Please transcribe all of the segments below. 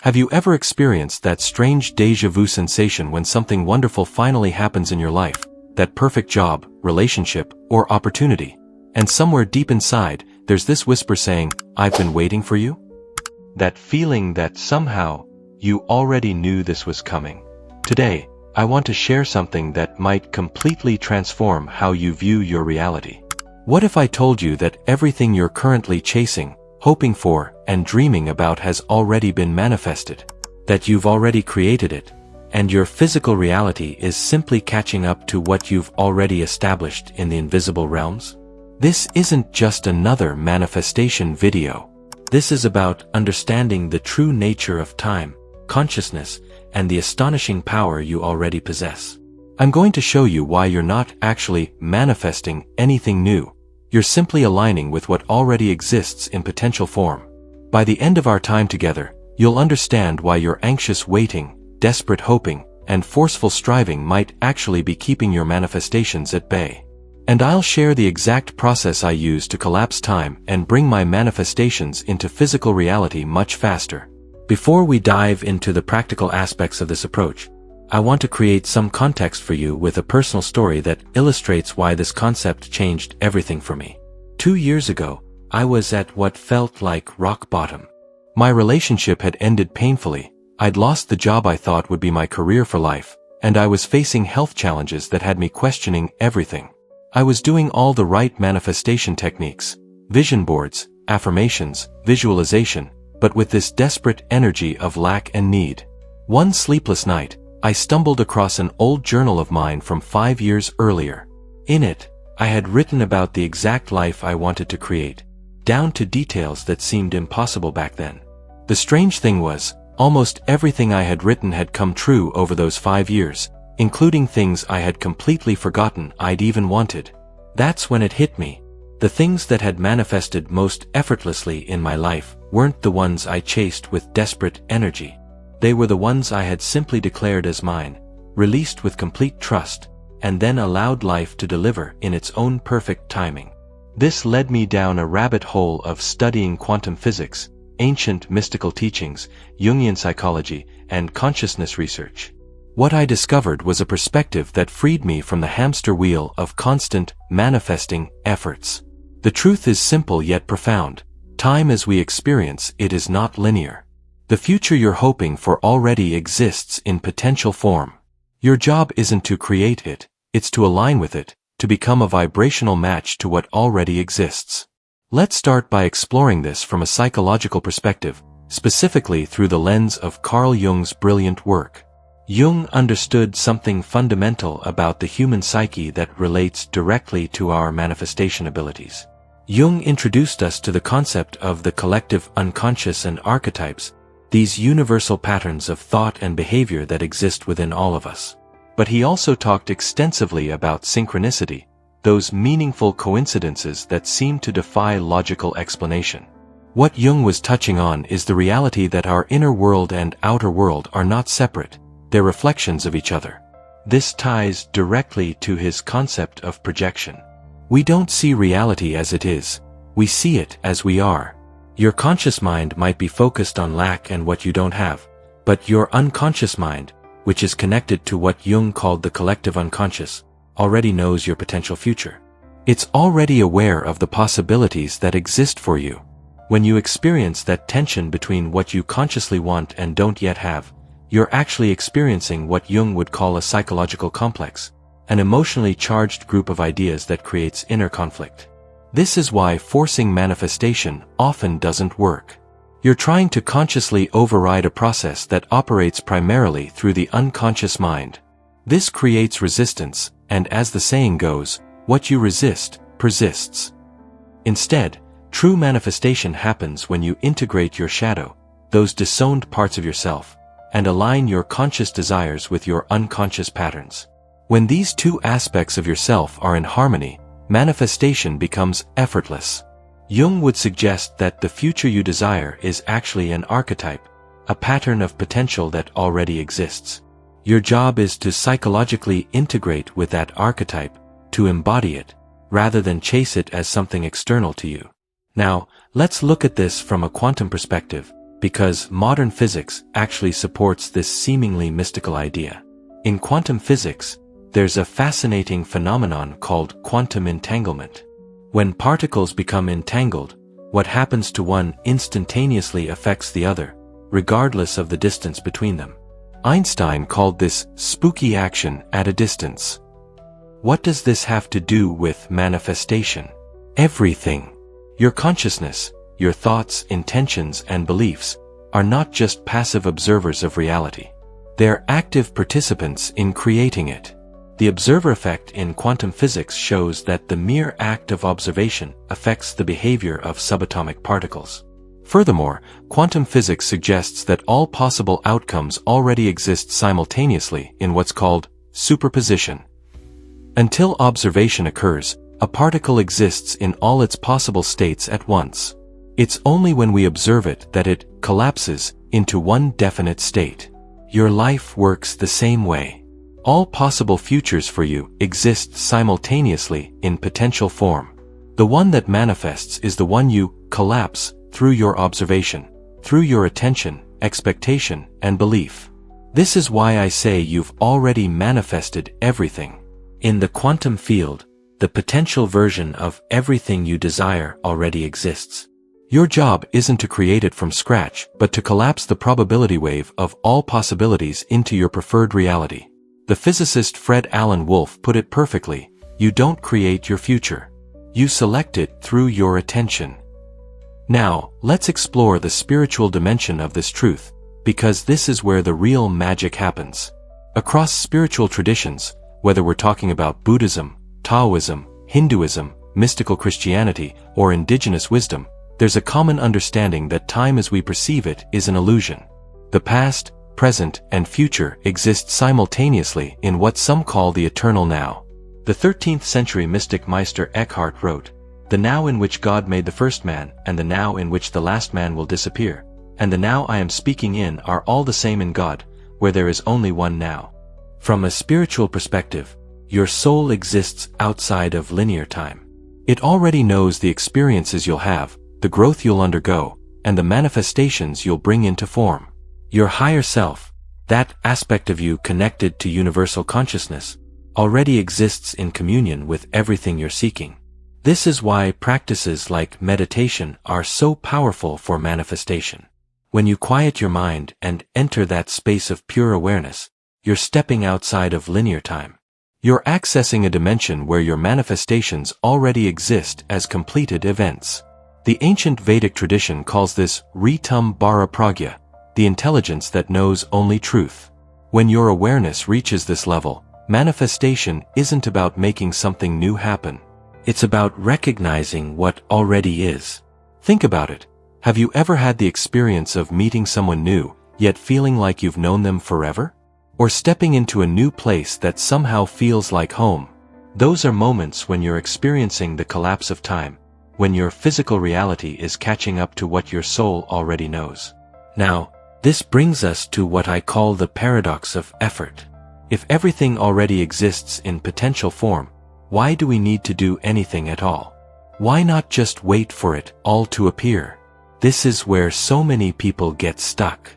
Have you ever experienced that strange déjà vu sensation when something wonderful finally happens in your life? That perfect job, relationship, or opportunity? And somewhere deep inside, there's this whisper saying, "I've been waiting for you?" That feeling that somehow, you already knew this was coming. Today, I want to share something that might completely transform how you view your reality. What if I told you that everything you're currently chasing, hoping for, and dreaming about has already been manifested? That you've already created it, and your physical reality is simply catching up to what you've already established in the invisible realms? This isn't just another manifestation video. This is about understanding the true nature of time, consciousness, and the astonishing power you already possess. I'm going to show you why you're not actually manifesting anything new. You're simply aligning with what already exists in potential form. By the end of our time together, you'll understand why your anxious waiting, desperate hoping, and forceful striving might actually be keeping your manifestations at bay. And I'll share the exact process I use to collapse time and bring my manifestations into physical reality much faster. Before we dive into the practical aspects of this approach, I want to create some context for you with a personal story that illustrates why this concept changed everything for me. 2 years ago, I was at what felt like rock bottom. My relationship had ended painfully, I'd lost the job I thought would be my career for life, and I was facing health challenges that had me questioning everything. I was doing all the right manifestation techniques, vision boards, affirmations, visualization, but with this desperate energy of lack and need. One sleepless night, I stumbled across an old journal of mine from 5 years earlier. In it, I had written about the exact life I wanted to create, down to details that seemed impossible back then. The strange thing was, almost everything I had written had come true over those 5 years, including things I had completely forgotten I'd even wanted. That's when it hit me. The things that had manifested most effortlessly in my life weren't the ones I chased with desperate energy. They were the ones I had simply declared as mine, released with complete trust, and then allowed life to deliver in its own perfect timing. This led me down a rabbit hole of studying quantum physics, ancient mystical teachings, Jungian psychology, and consciousness research. What I discovered was a perspective that freed me from the hamster wheel of constant, manifesting efforts. The truth is simple yet profound. Time as we experience it is not linear. The future you're hoping for already exists in potential form. Your job isn't to create it, it's to align with it, to become a vibrational match to what already exists. Let's start by exploring this from a psychological perspective, specifically through the lens of Carl Jung's brilliant work. Jung understood something fundamental about the human psyche that relates directly to our manifestation abilities. Jung introduced us to the concept of the collective unconscious and archetypes, these universal patterns of thought and behavior that exist within all of us. But he also talked extensively about synchronicity, those meaningful coincidences that seem to defy logical explanation. What Jung was touching on is the reality that our inner world and outer world are not separate, they're reflections of each other. This ties directly to his concept of projection. We don't see reality as it is, we see it as we are. Your conscious mind might be focused on lack and what you don't have, but your unconscious mind, which is connected to what Jung called the collective unconscious, already knows your potential future. It's already aware of the possibilities that exist for you. When you experience that tension between what you consciously want and don't yet have, you're actually experiencing what Jung would call a psychological complex, an emotionally charged group of ideas that creates inner conflict. This is why forcing manifestation often doesn't work. You're trying to consciously override a process that operates primarily through the unconscious mind. This creates resistance, and as the saying goes, what you resist, persists. Instead, true manifestation happens when you integrate your shadow, those disowned parts of yourself, and align your conscious desires with your unconscious patterns. When these two aspects of yourself are in harmony, manifestation becomes effortless. Jung would suggest that the future you desire is actually an archetype, a pattern of potential that already exists. Your job is to psychologically integrate with that archetype, to embody it, rather than chase it as something external to you. Now, let's look at this from a quantum perspective. because modern physics actually supports this seemingly mystical idea. In quantum physics, there's a fascinating phenomenon called quantum entanglement. When particles become entangled, what happens to one instantaneously affects the other, regardless of the distance between them. Einstein called this spooky action at a distance. What does this have to do with manifestation? Everything. Your consciousness, your thoughts, intentions, and beliefs are not just passive observers of reality. They're active participants in creating it. The observer effect in quantum physics shows that the mere act of observation affects the behavior of subatomic particles. Furthermore, quantum physics suggests that all possible outcomes already exist simultaneously in what's called superposition. Until observation occurs, a particle exists in all its possible states at once. It's only when we observe it that it collapses into one definite state. Your life works the same way. All possible futures for you exist simultaneously in potential form. The one that manifests is the one you collapse through your observation, through your attention, expectation, and belief. This is why I say you've already manifested everything. In the quantum field, the potential version of everything you desire already exists. Your job isn't to create it from scratch, but to collapse the probability wave of all possibilities into your preferred reality. The physicist Fred Alan Wolf put it perfectly: you don't create your future. You select it through your attention. Now, let's explore the spiritual dimension of this truth, because this is where the real magic happens. Across spiritual traditions, whether we're talking about Buddhism, Taoism, Hinduism, mystical Christianity, or indigenous wisdom, there's a common understanding that time as we perceive it is an illusion. The past, present, and future exist simultaneously in what some call the eternal now. The 13th century mystic Meister Eckhart wrote, "The now in which God made the first man, and the now in which the last man will disappear, and the now I am speaking in are all the same in God, where there is only one now." From a spiritual perspective, your soul exists outside of linear time. It already knows the experiences you'll have, the growth you'll undergo, and the manifestations you'll bring into form. Your higher self, that aspect of you connected to universal consciousness, already exists in communion with everything you're seeking. This is why practices like meditation are so powerful for manifestation. When you quiet your mind and enter that space of pure awareness, you're stepping outside of linear time. You're accessing a dimension where your manifestations already exist as completed events. The ancient Vedic tradition calls this Ritam Bara Pragya, the intelligence that knows only truth. When your awareness reaches this level, manifestation isn't about making something new happen. It's about recognizing what already is. Think about it. Have you ever had the experience of meeting someone new, yet feeling like you've known them forever? Or stepping into a new place that somehow feels like home? Those are moments when you're experiencing the collapse of time, when your physical reality is catching up to what your soul already knows. Now, this brings us to what I call the paradox of effort. If everything already exists in potential form, why do we need to do anything at all? Why not just wait for it all to appear? This is where so many people get stuck.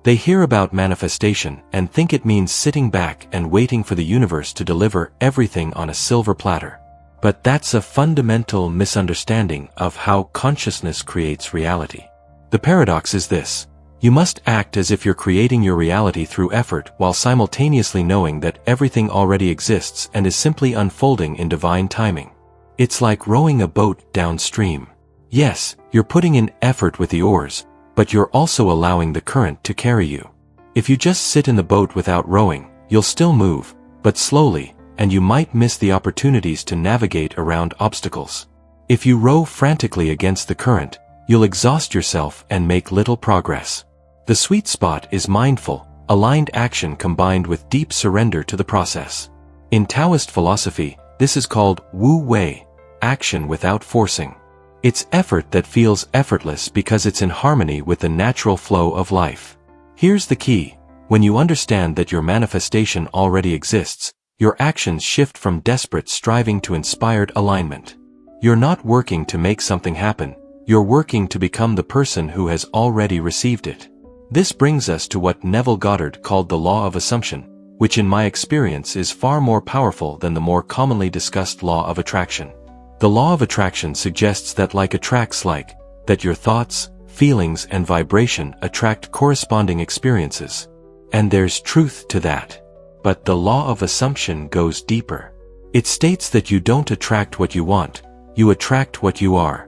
They hear about manifestation and think it means sitting back and waiting for the universe to deliver everything on a silver platter. But that's a fundamental misunderstanding of how consciousness creates reality. The paradox is this: you must act as if you're creating your reality through effort while simultaneously knowing that everything already exists and is simply unfolding in divine timing. It's like rowing a boat downstream. Yes, you're putting in effort with the oars, but you're also allowing the current to carry you. If you just sit in the boat without rowing, you'll still move, but slowly, and you might miss the opportunities to navigate around obstacles. If you row frantically against the current, you'll exhaust yourself and make little progress. The sweet spot is mindful, aligned action combined with deep surrender to the process. In Taoist philosophy, this is called Wu Wei, action without forcing. It's effort that feels effortless because it's in harmony with the natural flow of life. Here's the key: when you understand that your manifestation already exists, your actions shift from desperate striving to inspired alignment. You're not working to make something happen, You're working to become the person who has already received it. This brings us to what Neville Goddard called the law of assumption, which in my experience is far more powerful than the more commonly discussed law of attraction. The law of attraction suggests that like attracts like, that your thoughts, feelings and vibration attract corresponding experiences. And there's truth to that. But the law of assumption goes deeper. It states that you don't attract what you want, you attract what you are.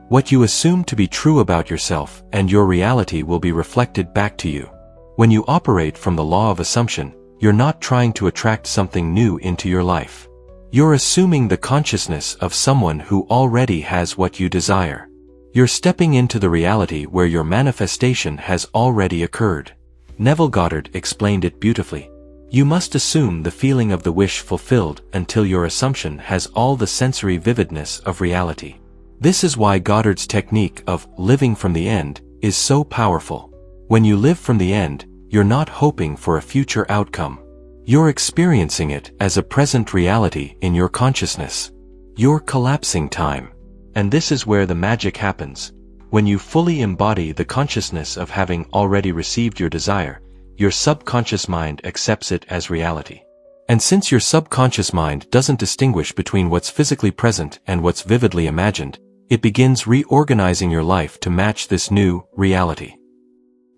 What you assume to be true about yourself and your reality will be reflected back to you. When you operate from the law of assumption, you're not trying to attract something new into your life. You're assuming the consciousness of someone who already has what you desire. You're stepping into the reality where your manifestation has already occurred. Neville Goddard explained it beautifully. You must assume the feeling of the wish fulfilled until your assumption has all the sensory vividness of reality. This is why Goddard's technique of living from the end is so powerful. When you live from the end, you're not hoping for a future outcome. You're experiencing it as a present reality in your consciousness. You're collapsing time. And this is where the magic happens. When you fully embody the consciousness of having already received your desire, your subconscious mind accepts it as reality. And since your subconscious mind doesn't distinguish between what's physically present and what's vividly imagined, it begins reorganizing your life to match this new reality.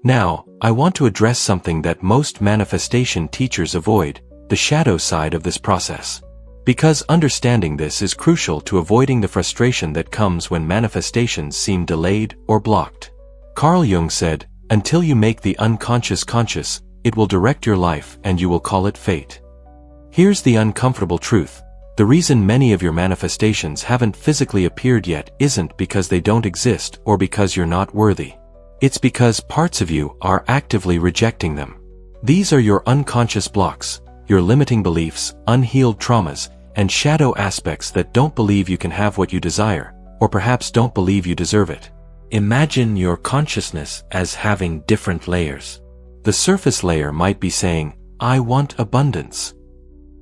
Now, I want to address something that most manifestation teachers avoid, the shadow side of this process. Because understanding this is crucial to avoiding the frustration that comes when manifestations seem delayed or blocked. Carl Jung said, "Until you make the unconscious conscious, it will direct your life and you will call it fate." Here's the uncomfortable truth. The reason many of your manifestations haven't physically appeared yet isn't because they don't exist or because you're not worthy. It's because parts of you are actively rejecting them. These are your unconscious blocks, your limiting beliefs, unhealed traumas, and shadow aspects that don't believe you can have what you desire, or perhaps don't believe you deserve it. Imagine your consciousness as having different layers. The surface layer might be saying, "I want abundance."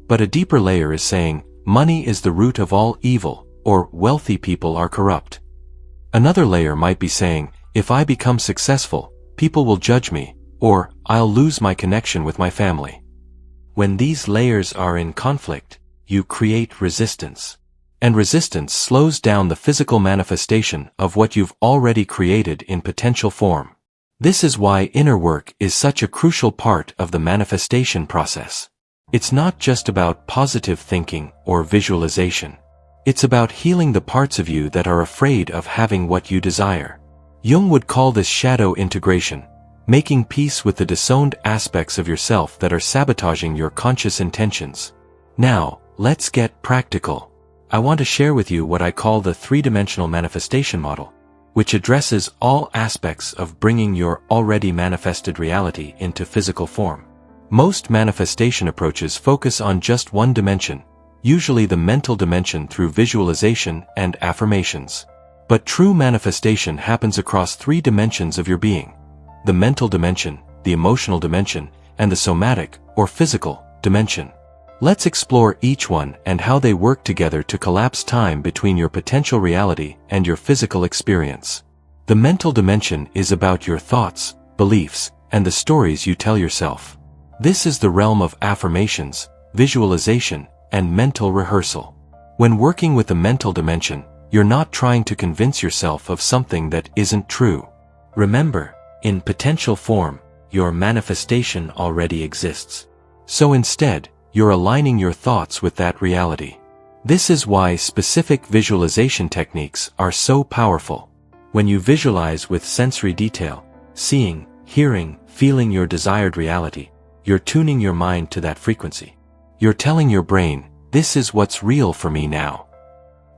But a deeper layer is saying, "Money is the root of all evil," or "wealthy people are corrupt." Another layer might be saying, "If I become successful, people will judge me," or "I'll lose my connection with my family." When these layers are in conflict, you create resistance. And resistance slows down the physical manifestation of what you've already created in potential form. This is why inner work is such a crucial part of the manifestation process. It's not just about positive thinking or visualization. It's about healing the parts of you that are afraid of having what you desire. Jung would call this shadow integration, making peace with the disowned aspects of yourself that are sabotaging your conscious intentions. Now, let's get practical. I want to share with you what I call the three-dimensional manifestation model, which addresses all aspects of bringing your already manifested reality into physical form. Most manifestation approaches focus on just one dimension, usually the mental dimension through visualization and affirmations. But true manifestation happens across three dimensions of your being: the mental dimension, the emotional dimension, and the somatic, or physical, dimension. Let's explore each one and how they work together to collapse time between your potential reality and your physical experience. The mental dimension is about your thoughts, beliefs, and the stories you tell yourself. This is the realm of affirmations, visualization, and mental rehearsal. When working with the mental dimension, you're not trying to convince yourself of something that isn't true. Remember, in potential form, your manifestation already exists. So instead, you're aligning your thoughts with that reality. This is why specific visualization techniques are so powerful. When you visualize with sensory detail, seeing, hearing, feeling your desired reality, you're tuning your mind to that frequency. You're telling your brain, "This is what's real for me now."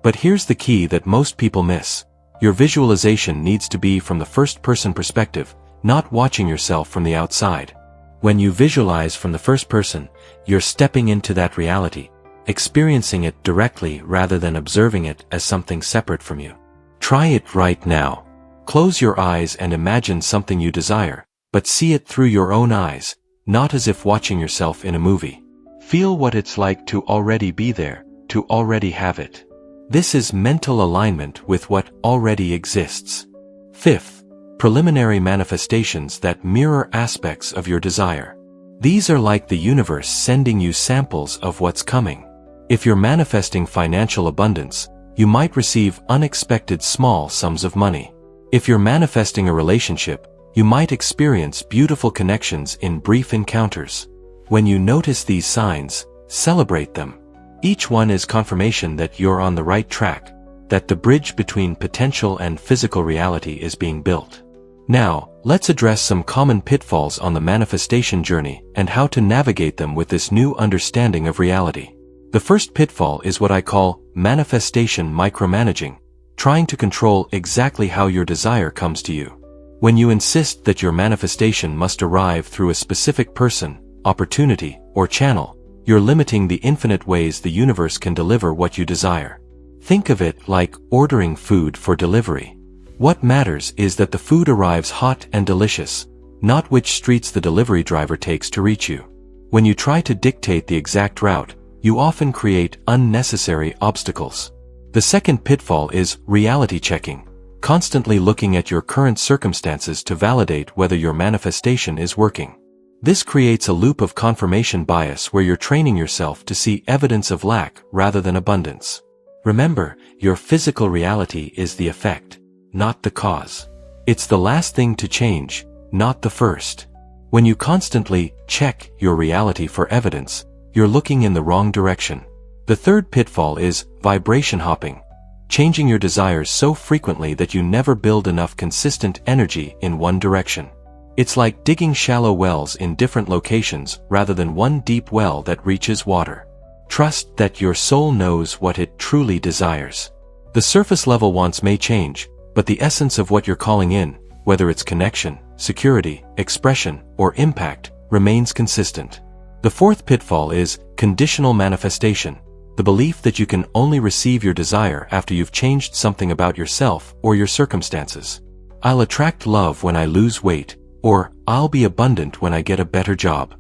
But here's the key that most people miss. Your visualization needs to be from the first-person perspective, not watching yourself from the outside. When you visualize from the first person, you're stepping into that reality, experiencing it directly rather than observing it as something separate from you. Try it right now. Close your eyes and imagine something you desire, but see it through your own eyes, not as if watching yourself in a movie. Feel what it's like to already be there, to already have it. This is mental alignment with what already exists. Fifth, preliminary manifestations that mirror aspects of your desire. These are like the universe sending you samples of what's coming. If you're manifesting financial abundance, you might receive unexpected small sums of money. If you're manifesting a relationship, you might experience beautiful connections in brief encounters. When you notice these signs, celebrate them. Each one is confirmation that you're on the right track, that the bridge between potential and physical reality is being built. Now, let's address some common pitfalls on the manifestation journey and how to navigate them with this new understanding of reality. The first pitfall is what I call manifestation micromanaging, trying to control exactly how your desire comes to you. When you insist that your manifestation must arrive through a specific person, opportunity, or channel, you're limiting the infinite ways the universe can deliver what you desire. Think of it like ordering food for delivery. What matters is that the food arrives hot and delicious, not which streets the delivery driver takes to reach you. When you try to dictate the exact route, you often create unnecessary obstacles. The second pitfall is reality checking, constantly looking at your current circumstances to validate whether your manifestation is working. This creates a loop of confirmation bias where you're training yourself to see evidence of lack rather than abundance. Remember, your physical reality is the effect, not the cause. It's the last thing to change, not the first. When you constantly check your reality for evidence, you're looking in the wrong direction. The third pitfall is vibration hopping, changing your desires so frequently that you never build enough consistent energy in one direction. It's like digging shallow wells in different locations rather than one deep well that reaches water. Trust that your soul knows what it truly desires. The surface level wants may change, but the essence of what you're calling in, whether it's connection, security, expression, or impact, remains consistent. The fourth pitfall is conditional manifestation, the belief that you can only receive your desire after you've changed something about yourself or your circumstances. I'll attract love when I lose weight, or I'll be abundant when I get a better job.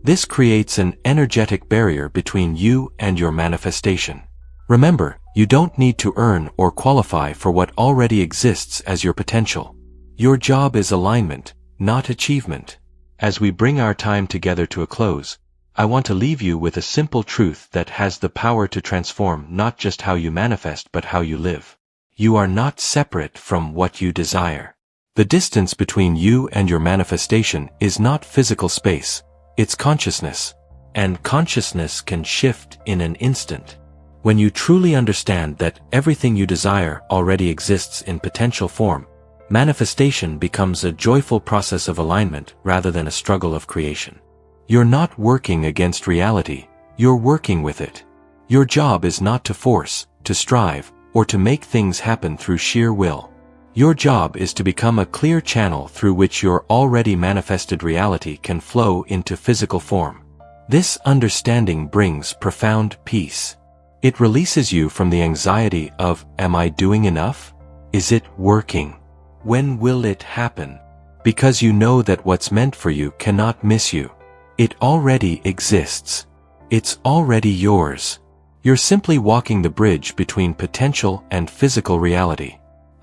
This creates an energetic barrier between you and your manifestation. Remember, you don't need to earn or qualify for what already exists as your potential. Your job is alignment, not achievement. As we bring our time together to a close, I want to leave you with a simple truth that has the power to transform not just how you manifest but how you live. You are not separate from what you desire. The distance between you and your manifestation is not physical space, it's consciousness. And consciousness can shift in an instant. When you truly understand that everything you desire already exists in potential form, manifestation becomes a joyful process of alignment rather than a struggle of creation. You're not working against reality, you're working with it. Your job is not to force, to strive, or to make things happen through sheer will. Your job is to become a clear channel through which your already manifested reality can flow into physical form. This understanding brings profound peace. It releases you from the anxiety of, am I doing enough? Is it working? When will it happen? Because you know that what's meant for you cannot miss you. It already exists. It's already yours. You're simply walking the bridge between potential and physical reality.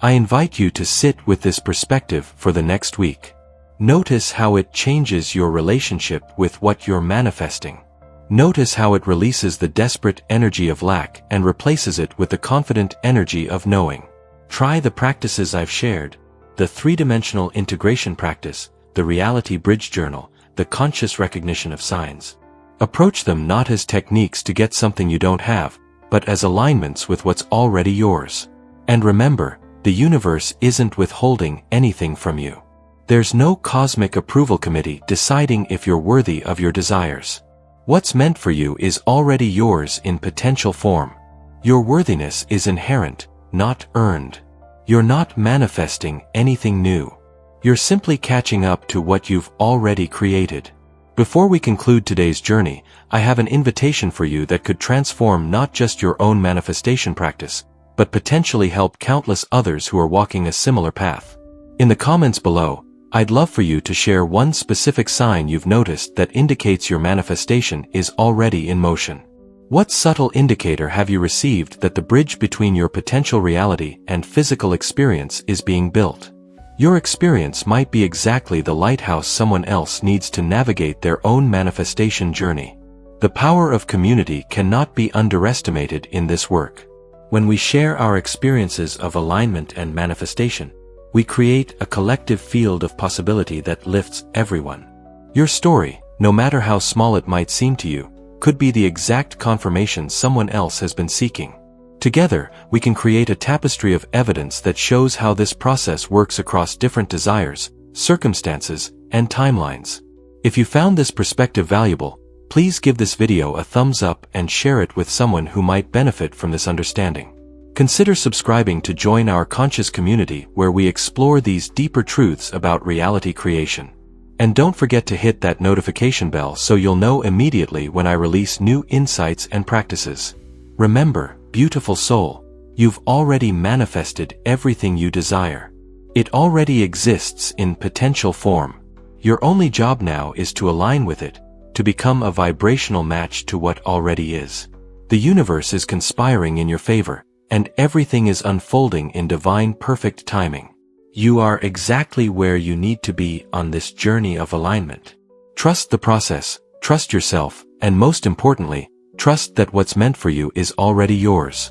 I invite you to sit with this perspective for the next week. Notice how it changes your relationship with what you're manifesting. Notice how it releases the desperate energy of lack and replaces it with the confident energy of knowing. Try the practices I've shared. The three-dimensional integration practice, the reality bridge journal, the conscious recognition of signs. Approach them not as techniques to get something you don't have, but as alignments with what's already yours. And remember, the universe isn't withholding anything from you. There's no cosmic approval committee deciding if you're worthy of your desires. What's meant for you is already yours in potential form. Your worthiness is inherent, not earned. You're not manifesting anything new. You're simply catching up to what you've already created. Before we conclude today's journey, I have an invitation for you that could transform not just your own manifestation practice, but potentially help countless others who are walking a similar path. In the comments below, I'd love for you to share one specific sign you've noticed that indicates your manifestation is already in motion. What subtle indicator have you received that the bridge between your potential reality and physical experience is being built? Your experience might be exactly the lighthouse someone else needs to navigate their own manifestation journey. The power of community cannot be underestimated in this work. When we share our experiences of alignment and manifestation, we create a collective field of possibility that lifts everyone. Your story, no matter how small it might seem to you, could be the exact confirmation someone else has been seeking. Together, we can create a tapestry of evidence that shows how this process works across different desires, circumstances, and timelines. If you found this perspective valuable, please give this video a thumbs up and share it with someone who might benefit from this understanding. Consider subscribing to join our conscious community where we explore these deeper truths about reality creation. And don't forget to hit that notification bell so you'll know immediately when I release new insights and practices. Remember, beautiful soul, you've already manifested everything you desire. It already exists in potential form. Your only job now is to align with it, to become a vibrational match to what already is. The universe is conspiring in your favor, and everything is unfolding in divine perfect timing. You are exactly where you need to be on this journey of alignment. Trust the process, trust yourself, and most importantly, trust that what's meant for you is already yours.